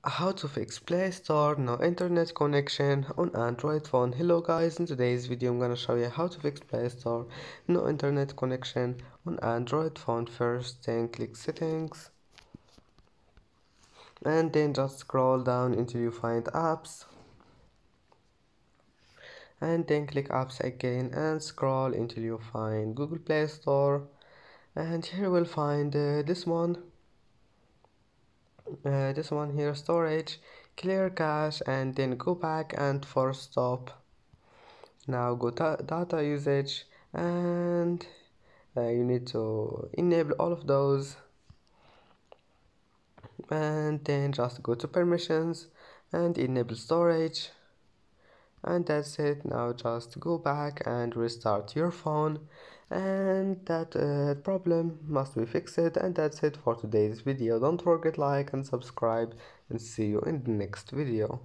How to fix Play Store no internet connection on Android phone. Hello guys, in today's video I'm gonna show you how to fix Play Store no internet connection on Android phone. First then click settings and then just scroll down until you find apps and then click apps again and scroll until you find Google Play Store, and here we'll find this one here, storage, clear cache, and then go back and force stop. Now go to data usage, and you need to enable all of those, and then just go to permissions and enable storage, and that's it. Now just go back and restart your phone, and that problem must be fixed. And that's it for today's video. Don't forget like and subscribe, and see you in the next video.